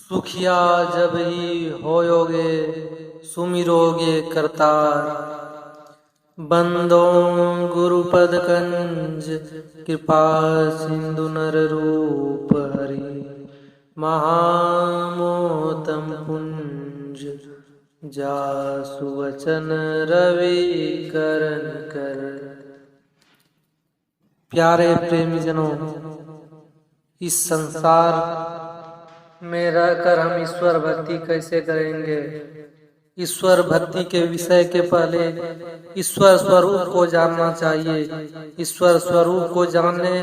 सुखिया जब ही होयोगे सुमिरोगे करतार। बंदों गुरुपद कंज कृपा सिंधु नर रूप हरि। महामोतम पुंज जासु वचन रवि करण कर। प्यारे प्रेमीजनों, इस संसार में रहकर हम ईश्वर भक्ति कैसे करेंगे? ईश्वर भक्ति के विषय के पहले ईश्वर स्वरूप को जानना चाहिए। ईश्वर स्वरूप को जानने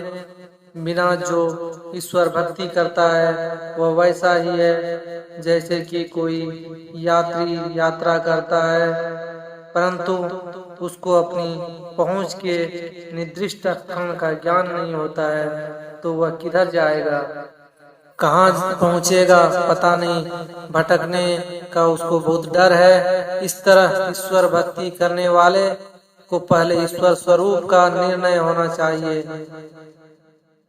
बिना जो ईश्वर भक्ति करता है वह वैसा ही है जैसे कि कोई यात्री यात्रा करता है, परंतु उसको अपनी पहुंच के निर्दिष्ट स्थान का ज्ञान नहीं होता है, तो वह किधर जाएगा, कहाँ पहुँचेगा पता नहीं, भटकने का उसको बहुत डर है। इस तरह ईश्वर भक्ति करने वाले को पहले ईश्वर स्वरूप का निर्णय होना चाहिए।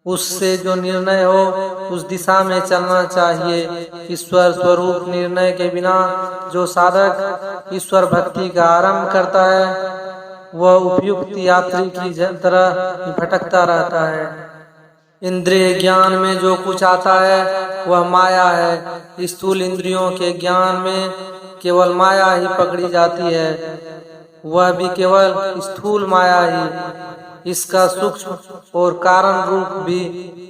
उससे जो निर्णय हो उस दिशा में चलना चाहिए। ईश्वर स्वरूप निर्णय के बिना जो साधक ईश्वर भक्ति का आरंभ करता है वह उपयुक्त यात्री की तरह भटकता रहता है। इंद्रिय ज्ञान में जो कुछ आता है वह माया है। स्थूल इंद्रियों के ज्ञान में केवल माया ही पकड़ी जाती है, वह भी केवल स्थूल माया ही। इसका सूक्ष्म और कारण रूप भी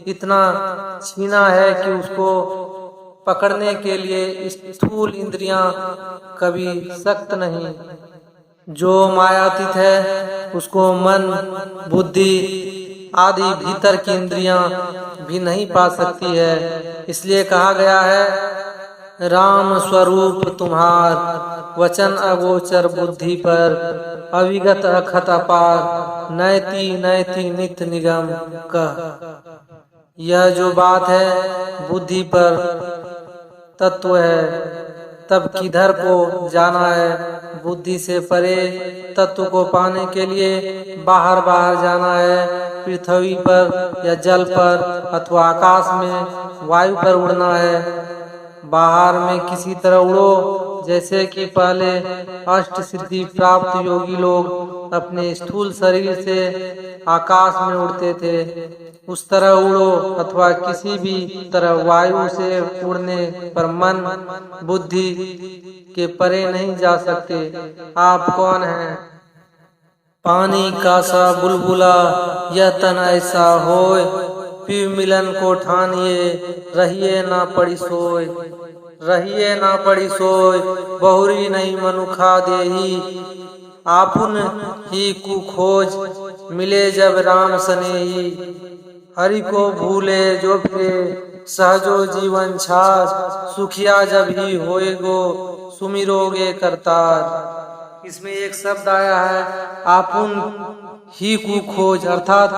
इतना छीना है कि उसको पकड़ने के लिए स्थूल इंद्रियां कभी सख्त नहीं। जो मायातीत है उसको मन बुद्धि आदि भीतर की इंद्रियां भी नहीं पा सकती है। इसलिए कहा गया है, राम स्वरूप तुम्हार वचन अगोचर बुद्धि पर, अविगत अखत अपार, नैति नैति नित्य निगम कह। यह जो बात है बुद्धि पर तत्व है, तब किधर को जाना है? बुद्धि से परे तत्व को पाने के लिए बाहर बाहर जाना है। पृथ्वी पर या जल पर अथवा आकाश में वायु पर उड़ना है। बाहर में किसी तरह उड़ो, जैसे कि पहले अष्ट सिद्धि प्राप्त योगी लोग अपने स्थूल शरीर से आकाश में उड़ते थे, उस तरह उड़ो। अथवा किसी भी तरह वायु से उड़ने पर मन बुद्धि के परे नहीं जा सकते। आप कौन हैं? पानी का सा बुलबुला यह तन ऐसा होय, पीव मिलन को ठानिए, रहिए ना पड़ी सोय। रहिए ना पड़ी सोय, बहुरी नहीं मनुखा देही, आपुन ही कु खोज, मिले जब राम सनेही। हरि को भूले जो फिरे, सहजो जीवन छाछ, सुखिया जब ही होएगो, सुमिरोगे करतार। इसमें एक शब्द आया है आपुन ही को खोज, अर्थात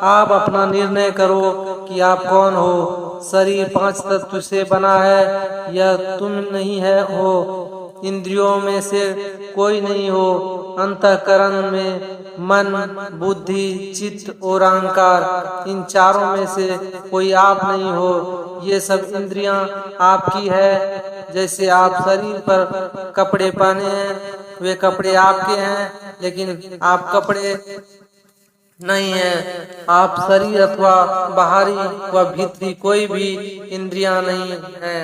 आप अपना निर्णय करो कि आप कौन हो। शरीर 5 तत्व से बना है, यह तुम नहीं है हो। इंद्रियों में से कोई नहीं हो। अंतःकरण में मन बुद्धि चित्त और अहंकार, इन चारों में से कोई आप नहीं हो। ये सब इंद्रियां आपकी है। जैसे आप शरीर पर कपड़े पहने हैं, वे कपड़े आपके हैं, लेकिन आप कपड़े नहीं है। आप शरीर अथवा बाहरी व भीतरी कोई भी इंद्रियां नहीं है।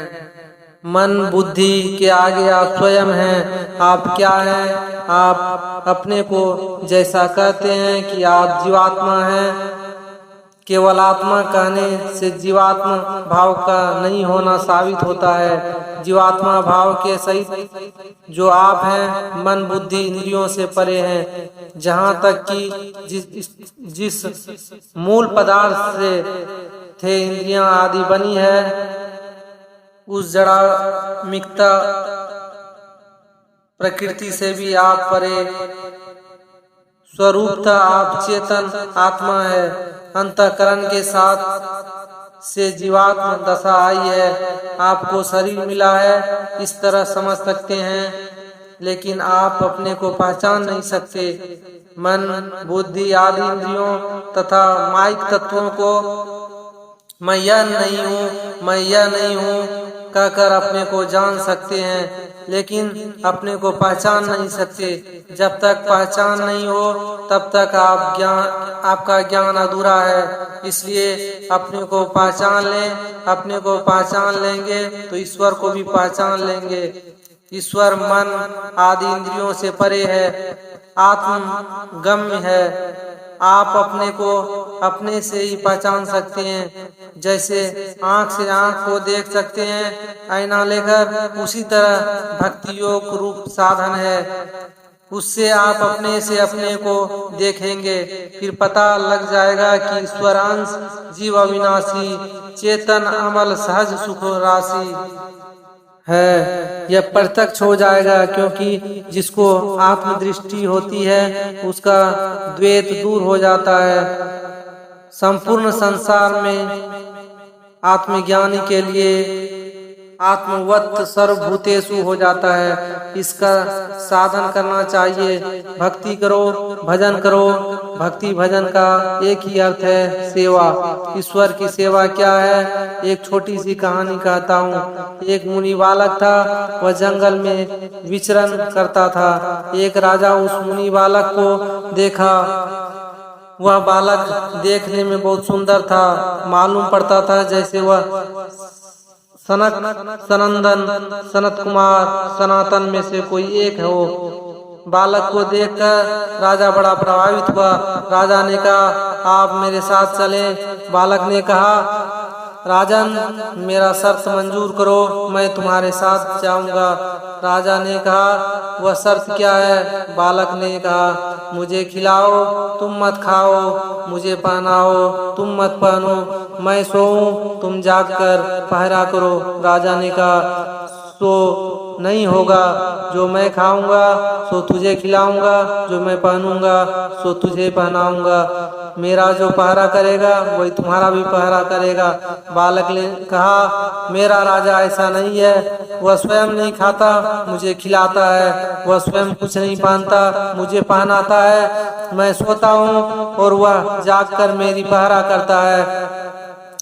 मन बुद्धि के आगे आप स्वयं हैं। आप क्या हैं? आप अपने को जैसा कहते हैं कि आप जीवात्मा हैं, केवल आत्मा कहने से जीवात्मा भाव का नहीं होना साबित होता है। जीवात्मा भाव के सहित जो आप हैं मन बुद्धि इंद्रियों से परे हैं। जहाँ तक कि जिस मूल पदार्थ से थे इंद्रियां आदि बनी है, उस जड़ा मिक्ता प्रकृति से भी आप परे। स्वरूपतः आप चेतन आत्मा है। अंतःकरण के साथ से जीवात्मा दशा आई है। आपको शरीर मिला है इस तरह समझ सकते हैं, लेकिन आप अपने को पहचान नहीं सकते। मन बुद्धि आदि इंद्रियों तथा माइक तत्वों को मैं यह नहीं हूँ, मैं यह नहीं हूँ कहकर अपने को जान सकते हैं, लेकिन अपने को पहचान नहीं सकते। जब तक पहचान नहीं हो तब तक आपका ज्ञान अधूरा है। इसलिए अपने को पहचान लें। अपने को पहचान लेंगे तो ईश्वर को भी पहचान लेंगे। ईश्वर मन आदि इंद्रियों से परे है, आत्मगम्य है। आप अपने को अपने से ही पहचान सकते हैं। जैसे आँख से आँख को देख सकते हैं आईना लेकर, उसी तरह भक्ति योग रूप साधन है। उससे आप अपने से अपने को देखेंगे, फिर पता लग जाएगा कि ईश्वर अंश जीव अविनाशी, चेतन अमल सहज सुख राशि है। यह प्रत्यक्ष हो जाएगा, क्योंकि जिसको आत्मदृष्टि होती है उसका द्वैत दूर हो जाता है। संपूर्ण संसार में आत्मज्ञानी के लिए आत्मवत सर्वभूतेषु हो जाता है। इसका साधन करना चाहिए। भक्ति करो, भजन करो। भक्ति भजन का एक ही अर्थ है, सेवा। ईश्वर की सेवा क्या है? एक छोटी सी कहानी कहता हूँ। एक मुनि बालक था, वह जंगल में विचरण करता था। एक राजा उस मुनि बालक को देखा। वह बालक देखने में बहुत सुंदर था। मालूम पड़ता था जैसे वह सनत कुमार सनातन में से कोई एक हो। बालक को देखकर राजा बड़ा प्रभावित हुआ। राजा ने कहा, आप मेरे साथ चलें। बालक ने कहा, राजन, मेरा शर्त मंजूर करो, मैं तुम्हारे साथ जाऊंगा। राजा ने कहा, वह शर्त क्या है? बालक ने कहा, मुझे खिलाओ, तुम मत खाओ, मुझे पहनाओ, तुम मत पहनो, मैं सोऊं, तुम जागकर पहरा करो। राजा ने कहा, तो नहीं होगा। जो मैं खाऊंगा सो तुझे खिलाऊंगा, जो मैं पहनूंगा सो तुझे पहनाऊंगा। मेरा जो पहरा करेगा वही तुम्हारा भी पहरा करेगा। बालक ने कहा, मेरा राजा ऐसा नहीं है। वह स्वयं नहीं खाता, मुझे खिलाता है। वह स्वयं कुछ नहीं पहनता, मुझे पहनाता है। मैं सोता हूँ और वह जागकर मेरी पहरा करता है।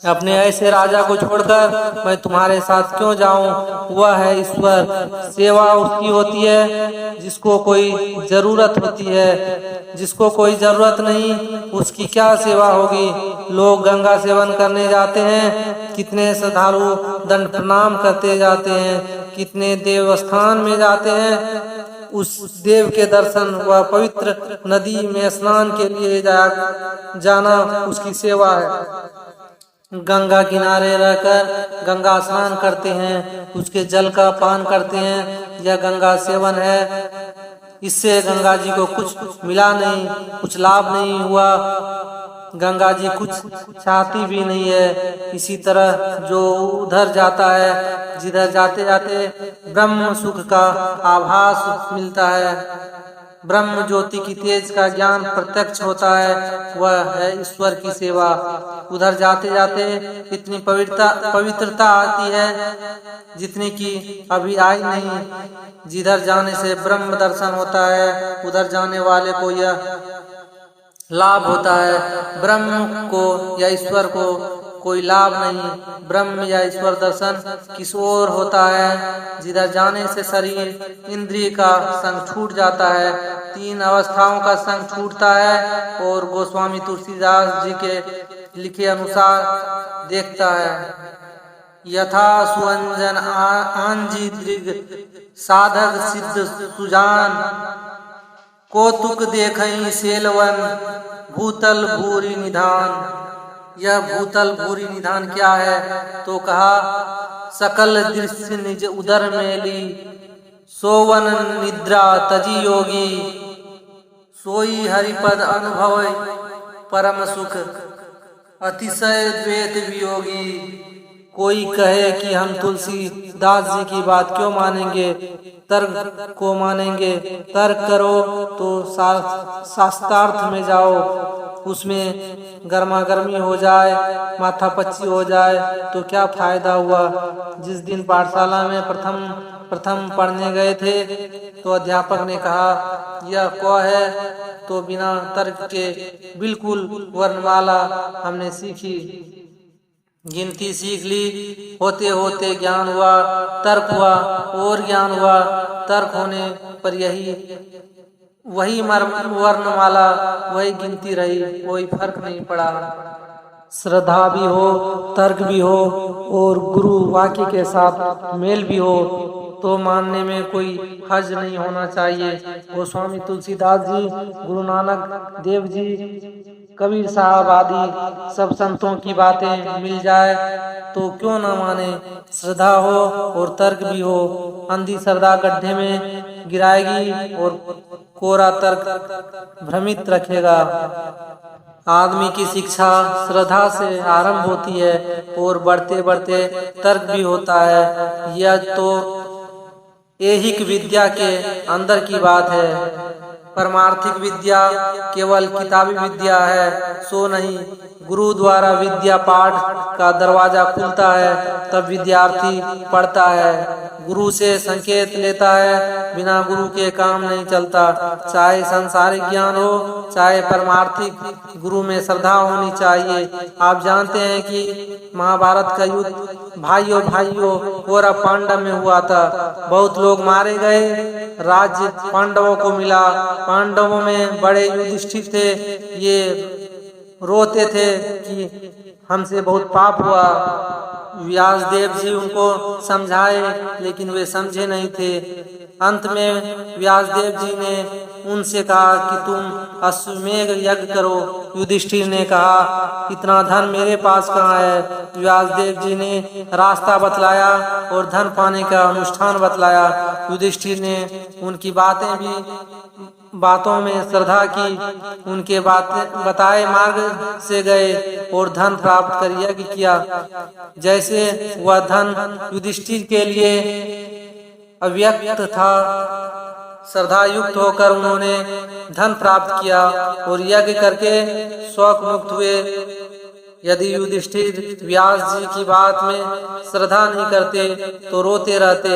अपने ऐसे राजा को छोड़कर मैं तुम्हारे साथ क्यों जाऊं? वह है ईश्वर। सेवा उसकी होती है जिसको कोई जरूरत होती है। जिसको कोई जरूरत नहीं, उसकी क्या सेवा होगी? लोग गंगा सेवन करने जाते हैं, कितने श्रद्धालु दंड प्रणाम करते जाते हैं, कितने देवस्थान में जाते हैं। उस देव के दर्शन व पवित्र नदी में स्नान के लिए जाना उसकी सेवा है। गंगा किनारे रहकर गंगा स्नान करते हैं, उसके जल का पान करते हैं, यह गंगा सेवन है। इससे गंगा जी को कुछ मिला नहीं, कुछ लाभ नहीं हुआ। गंगा जी कुछ चाहती भी नहीं है। इसी तरह जो उधर जाता है, जिधर जाते जाते ब्रह्म सुख का आभास मिलता है, ब्रह्म ज्योति की तेज का ज्ञान प्रत्यक्ष होता है, वह है ईश्वर की सेवा। उधर जाते जाते इतनी पवित्रता आती है जितनी की अभी आई नहीं। जिधर जाने से ब्रह्म दर्शन होता है, उधर जाने वाले को यह लाभ होता है। ब्रह्म को या ईश्वर को कोई लाभ नहीं। ब्रह्म या ईश्वर दर्शन किस ओर होता है? जिधर जाने से शरीर इंद्रिय का संग छूट जाता है, 3 अवस्थाओं का संग छूटता है, और गोस्वामी तुलसीदास जी के लिखे अनुसार देखता है। यथा सुअंजन आंजी दृग साधक सिद्ध सुजान, कौतुक देखई सेलवन भूतल भूरि निधान। यह भूतल भूरि निधान क्या है? तो कहा, सकल दृश्य निज उदर में ली, सोवन निद्रा तजी योगी, सोई हरिपद अनुभव परम सुख, अतिशय द्वैत वियोगी। कोई कहे कि हम तुलसीदास जी की बात क्यों मानेंगे, तर्क को मानेंगे। तर्क करो तो शास्त्रार्थ में जाओ, उसमें गर्मा गर्मी हो जाए, माथा पच्ची हो जाए तो क्या फायदा हुआ। जिस दिन पाठशाला में प्रथम पढ़ने गए थे तो अध्यापक ने कहा, यह क है, तो बिना तर्क के बिल्कुल वर्णमाला हमने सीखी। गिनती सीख ली, होते होते ज्ञान हुआ, तर्क हुआ और ज्ञान हुआ। तर्क होने पर वही वर्णमाला, वही गिनती रही, कोई फर्क नहीं पड़ा। श्रद्धा भी हो, तर्क भी हो और गुरु वाक्य के साथ मेल भी हो तो मानने में कोई हर्ज नहीं होना चाहिए। गोस्वामी तुलसीदास जी, गुरु नानक देव जी, कबीर साहब आदि सब संतों की बातें मिल जाए तो क्यों न माने। श्रद्धा हो और तर्क भी हो। अंधी श्रद्धा गड्ढे में गिराएगी और कोरा तर्क भ्रमित रखेगा। आदमी की शिक्षा श्रद्धा से आरंभ होती है और बढ़ते बढ़ते तर्क भी होता है। यह तो ऐहिक विद्या के अंदर की बात है। परमार्थिक विद्या केवल किताबी विद्या है सो नहीं। गुरु द्वारा विद्या पाठ का दरवाजा खुलता है, तब विद्यार्थी पढ़ता है, गुरु से संकेत लेता है। बिना गुरु के काम नहीं चलता। चाहे सांसारिक ज्ञान हो चाहे परमार्थिक, गुरु में श्रद्धा होनी चाहिए। आप जानते हैं कि महाभारत का युद्ध भाइयों कौरव पांडव में हुआ था। बहुत लोग मारे गए, राज्य पांडवों को मिला। पांडवों में बड़े युधिष्ठिर थे, ये रोते थे कि हमसे बहुत पाप हुआ। व्यास देव जी उनको समझाए लेकिन वे समझे नहीं थे। अंत में व्यास देव जी ने उनसे कहा कि तुम अश्वमेध यज्ञ करो। युधिष्ठिर ने कहा इतना धन मेरे पास कहाँ है। व्यास देव जी ने रास्ता बतलाया और धन पाने का अनुष्ठान बतलाया। युधिष्ठिर ने उनकी बातों में श्रद्धा की, उनके बताए मार्ग से गए और धन प्राप्त कर यज्ञ किया। जैसे वह धन युधिष्ठिर के लिए अव्यक्त था, श्रद्धा युक्त होकर उन्होंने धन प्राप्त किया और यज्ञ करके शोक मुक्त हुए। यदि युधिष्ठिर व्यास जी की बात में श्रद्धा नहीं करते तो रोते रहते।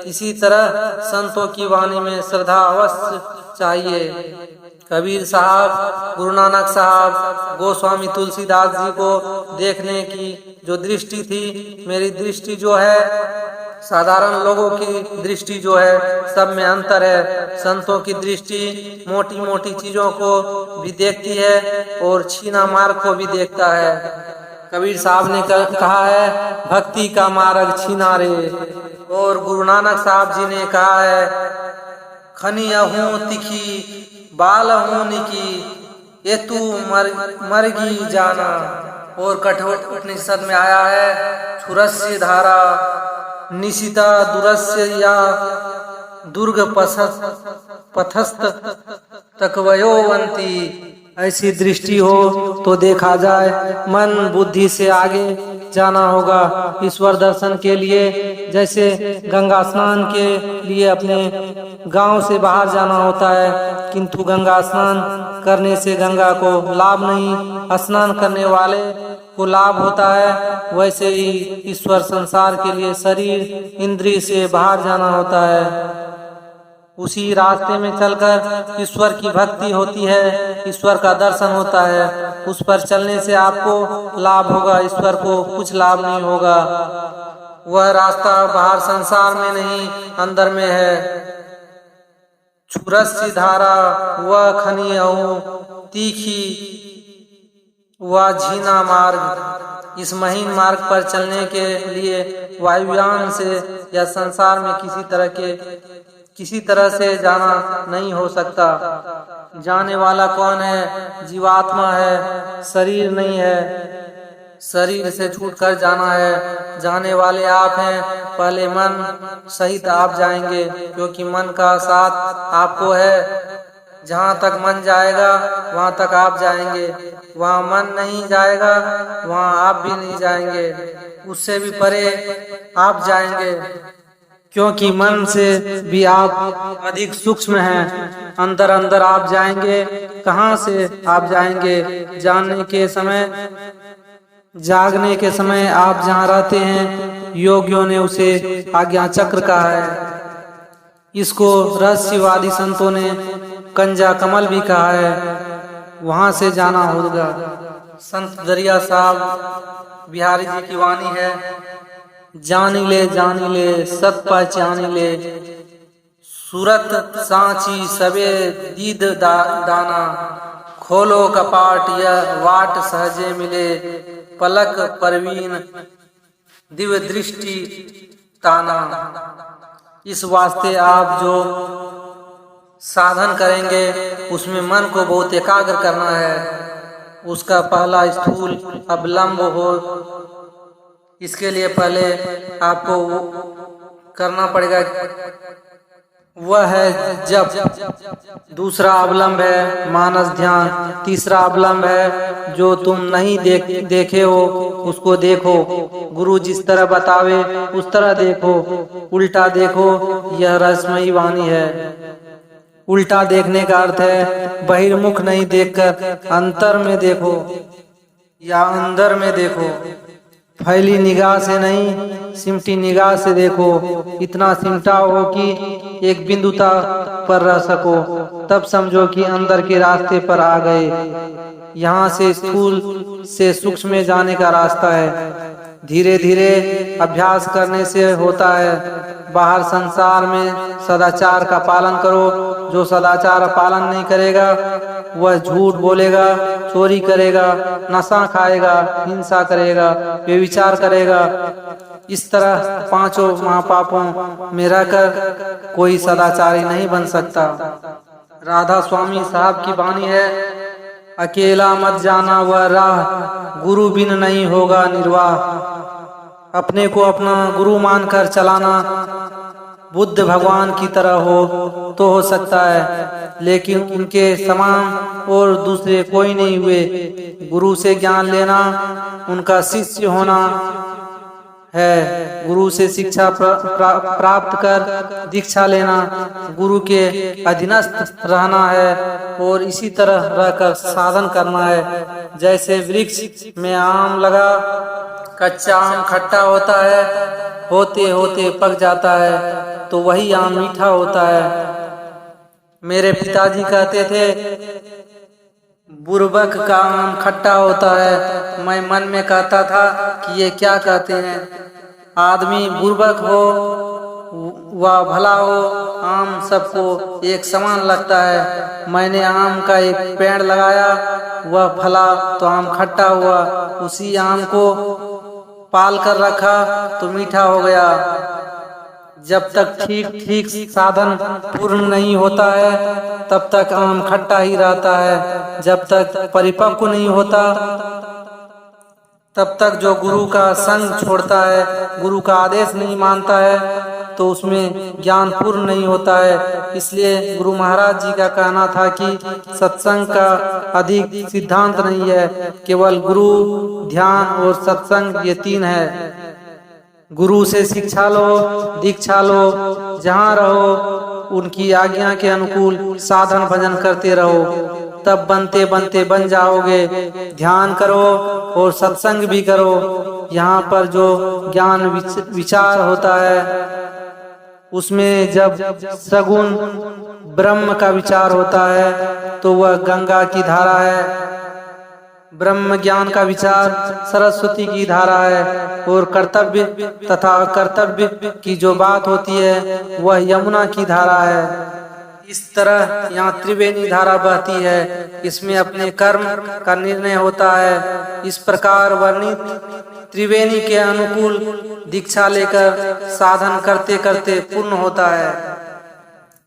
इसी तरह संतों की वाणी में श्रद्धा अवश्य चाहिए। कबीर साहब, गुरु नानक साहब, गोस्वामी तुलसीदास जी को देखने की जो दृष्टि थी, मेरी दृष्टि जो है, साधारण लोगों की दृष्टि जो है, सब में अंतर है। संतों की दृष्टि मोटी मोटी चीजों को भी देखती है और छीना मार्ग को भी देखता है। कबीर साहब ने कहा है भक्ति का मार्ग छीना रे। और गुरु नानक साहब जी ने कहा है खनी हूँ तिखी बाल हूँ निकी ये तू मरगी जाना। और कठोर उपनिषद में आया है छुरस्य धारा निशिता दुरस्य या दुर्ग पथस्थ तकवयोवंती। ऐसी दृष्टि हो तो देखा जाए मन बुद्धि से आगे जाना होगा ईश्वर दर्शन के लिए। जैसे गंगा स्नान के लिए अपने गांव से बाहर जाना होता है, किंतु गंगा स्नान करने से गंगा को लाभ नहीं, स्नान करने वाले को लाभ होता है। वैसे ही ईश्वर संसार के लिए शरीर इंद्रिय से बाहर जाना होता है। उसी रास्ते में चलकर ईश्वर की भक्ति होती है, ईश्वर का दर्शन होता है। उस पर चलने से आपको लाभ होगा, ईश्वर को कुछ लाभ नहीं होगा। वह रास्ता बाहर संसार में नहीं, अंदर में है। छुरस्य धारा वह खनी तीखी वह झीना मार्ग। इस महीन मार्ग पर चलने के लिए वायुयान से या संसार में किसी तरह से जाना नहीं हो सकता। जाने वाला कौन है? जीवात्मा है, शरीर नहीं है। शरीर से छूटकर जाना है, जाने वाले आप हैं। पहले मन सहित आप जाएंगे, क्योंकि मन का साथ आपको है। जहाँ तक मन जाएगा वहाँ तक आप जाएंगे, वहाँ मन नहीं जाएगा वहाँ आप भी नहीं जाएंगे, उससे भी परे आप जाएंगे, क्योंकि मन से भी आप अधिक सूक्ष्म हैं। अंदर अंदर आप जाएंगे। कहाँ से आप जाएंगे? जागने के समय आप जहाँ रहते हैं, योगियों ने उसे आज्ञा चक्र कहा है। इसको रहस्यवादी संतों ने कंजा कमल भी कहा है। वहां से जाना होगा। संत दरिया साहब बिहारी जी की वाणी है। जानी ले सत पहचानी ले, सूरत सांची सबे दीद दाना, खोलो कपाट यह वाट सहजे मिले, पलक परवीन दिव्य दृष्टि ताना। इस वास्ते आप जो साधन करेंगे उसमें मन को बहुत एकाग्र करना है। उसका पहला स्थूल अवलंब हो, इसके लिए पहले आपको करना पड़ेगा, वह है जप। दूसरा अवलंब है मानस ध्यान। तीसरा अवलंब है जो तुम नहीं देखे हो उसको देखो। गुरु जिस तरह बतावे उस तरह देखो, उल्टा देखो। यह रहस्यमयी वाणी है। उल्टा देखने का अर्थ है बहिर्मुख नहीं देखकर अंतर में देखो या अंदर में देखो। फैली निगाह से नहीं, सिमटी निगाह से देखो। इतना सिमटा हो कि एक बिंदुता पर रह सको, तब समझो कि अंदर के रास्ते पर आ गए। यहाँ से स्थूल से सूक्ष्म में जाने का रास्ता है। धीरे धीरे अभ्यास करने से होता है। बाहर संसार में सदाचार का पालन करो। जो सदाचार पालन नहीं करेगा वह झूठ बोलेगा, चोरी करेगा, नशा खाएगा, हिंसा करेगा, व्यभिचार करेगा। इस तरह पांचों महापापों में रहकर कोई सदाचारी नहीं बन सकता। राधा स्वामी साहब की वाणी है, अकेला मत जाना वह राह, गुरु बिन नहीं होगा निर्वाह। अपने को अपना गुरु मानकर चलाना बुद्ध भगवान की तरह हो तो हो सकता है, लेकिन उनके समान और दूसरे कोई नहीं हुए। गुरु से ज्ञान लेना उनका शिष्य होना है। गुरु से शिक्षा प्राप्त कर दीक्षा लेना गुरु के अधीनस्थ रहना है और इसी तरह रहकर साधन करना है। जैसे वृक्ष में आम लगा, कच्चा आम खट्टा होता है, होते होते पक जाता है तो वही आम मीठा होता है। मेरे पिताजी कहते थे बुर्बक का आम खट्टा होता है। मैं मन में कहता था कि ये क्या कहते हैं। आदमी बुर्बक हो व भला हो, आम सबको एक समान लगता है। मैंने आम का एक पेड़ लगाया, वह फला तो आम खट्टा हुआ। उसी आम को पाल कर रखा तो मीठा हो गया। जब तक ठीक साधन पूर्ण नहीं होता है तब तक आम खट्टा ही रहता है। जब तक परिपक्व नहीं होता तब तक जो गुरु का संग छोड़ता है, गुरु का आदेश नहीं मानता है, तो उसमें ज्ञान पूर्ण नहीं होता है। इसलिए गुरु महाराज जी का कहना था कि सत्संग का अधिक सिद्धांत नहीं है, केवल गुरु, ध्यान और सत्संग ये तीन है। गुरु से शिक्षा लो, दीक्षा लो, जहाँ रहो उनकी आज्ञा के अनुकूल साधन भजन करते रहो, तब बनते बनते बन जाओगे। ध्यान करो और सत्संग भी करो। यहाँ पर जो ज्ञान विचार होता है उसमें जब सगुण ब्रह्म का विचार होता है तो वह गंगा की धारा है। ब्रह्म ज्ञान का विचार सरस्वती की धारा है और कर्तव्य तथा कर्तव्य की जो बात होती है वह यमुना की धारा है। इस तरह यहाँ त्रिवेणी धारा बहती है। इसमें अपने कर्म का निर्णय होता है। इस प्रकार वर्णित त्रिवेणी के अनुकूल दीक्षा लेकर साधन करते करते पूर्ण होता है।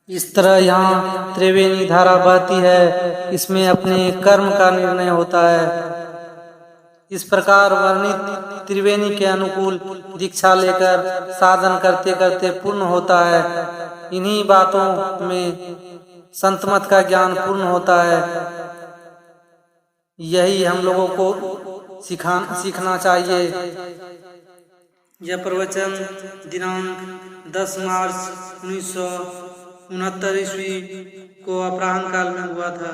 इस तरह यहाँ त्रिवेणी धारा बहती है। इसमें अपने कर्म का निर्णय होता है। इस प्रकार वर्णित त्रिवेणी के अनुकूल दीक्षा लेकर साधन करते करते पूर्ण होता है। इन्हीं बातों में संतमत का ज्ञान पूर्ण होता है। यही हम लोगों को सीखना चाहिए। यह प्रवचन दिनांक 10 मार्च 1969 ईस्वी को अपराह्न काल में हुआ था।